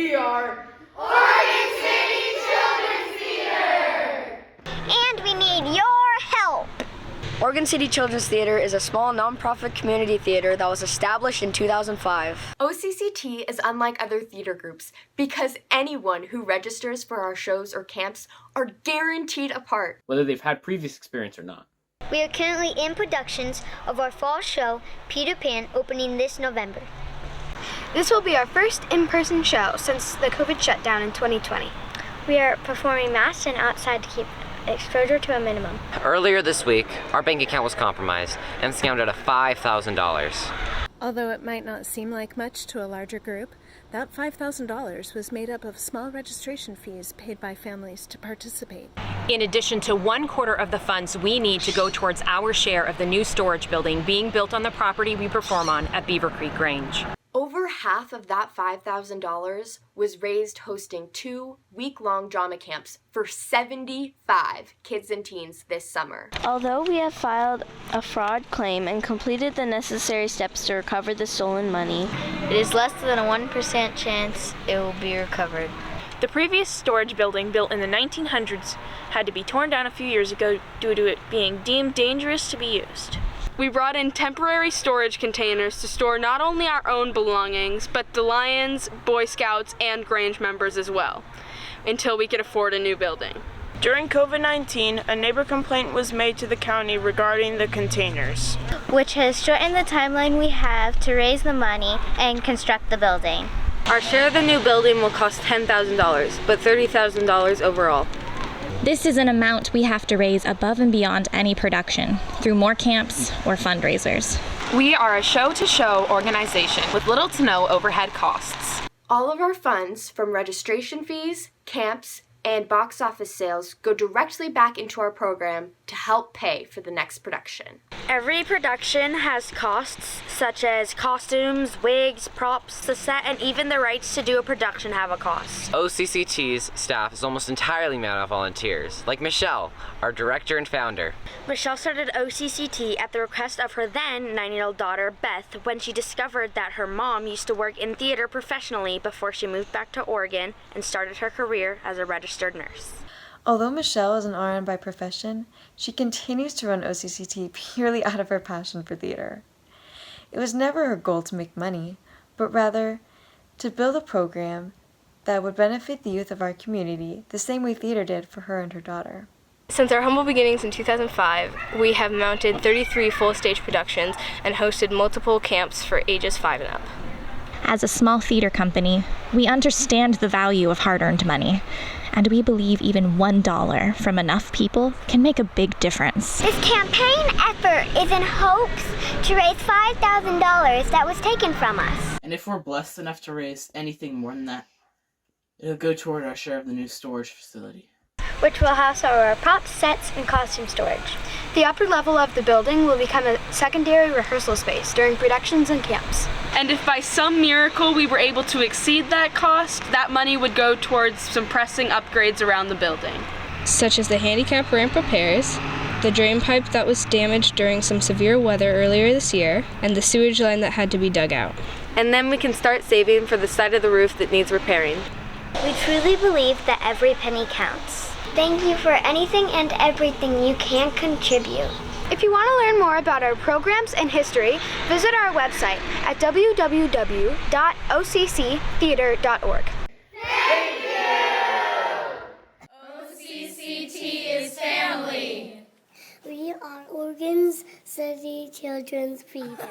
We are Oregon City Children's Theater! And we need your help! Oregon City Children's Theater is a small nonprofit community theater that was established in 2005. OCCT is unlike other theater groups because anyone who registers for our shows or camps are guaranteed a part, whether they've had previous experience or not. We are currently in productions of our fall show, Peter Pan, opening this November. This will be our first in-person show since the COVID shutdown in 2020. We are performing masked and outside to keep exposure to a minimum. Earlier this week, our bank account was compromised and scammed out of $5,000. Although it might not seem like much to a larger group, that $5,000 was made up of small registration fees paid by families to participate. In addition to 1/4 of the funds we need to go towards our share of the new storage building being built on the property we perform on at Beavercreek Grange. Over half of that $5,000 was raised hosting 2 week-long drama camps for 75 kids and teens this summer. Although we have filed a fraud claim and completed the necessary steps to recover the stolen money, it is less than a 1% chance it will be recovered. The previous storage building, built in the 1900s, had to be torn down a few years ago due to it being deemed dangerous to be used. We brought in temporary storage containers to store not only our own belongings, but the Lions, Boy Scouts, and Grange members as well, until we could afford a new building. During COVID-19, a neighbor complaint was made to the county regarding the containers, which has shortened the timeline we have to raise the money and construct the building. Our share of the new building will cost $10,000, but $30,000 overall. This is an amount we have to raise above and beyond any production through more camps or fundraisers. We are a show-to-show organization with little to no overhead costs. All of our funds from registration fees, camps, and box office sales go directly back into our program to help pay for the next production. Every production has costs, such as costumes, wigs, props, the set, and even the rights to do a production have a cost. OCCT's staff is almost entirely made out of volunteers, like Michelle, our director and founder. Michelle started OCCT at the request of her then 9-year-old daughter, Beth, when she discovered that her mom used to work in theater professionally before she moved back to Oregon and started her career as a registered nurse. Although Michelle is an RN by profession, she continues to run OCCT purely out of her passion for theater. It was never her goal to make money, but rather to build a program that would benefit the youth of our community the same way theater did for her and her daughter. Since our humble beginnings in 2005, we have mounted 33 full-stage productions and hosted multiple camps for ages 5 and up. As a small theater company, we understand the value of hard-earned money, and we believe even $1 from enough people can make a big difference. This campaign effort is in hopes to raise $5,000 that was taken from us. And if we're blessed enough to raise anything more than that, it'll go toward our share of the new storage facility, which will house our props, sets, and costume storage. The upper level of the building will become a secondary rehearsal space during productions and camps. And if by some miracle we were able to exceed that cost, that money would go towards some pressing upgrades around the building, such as the handicap ramp repairs, the drain pipe that was damaged during some severe weather earlier this year, and the sewage line that had to be dug out. And then we can start saving for the side of the roof that needs repairing. We truly believe that every penny counts. Thank you for anything and everything you can contribute. If you want to learn more about our programs and history, visit our website at www.occtheater.org. Thank you! OCCT is family. We are Oregon City Children's Theater.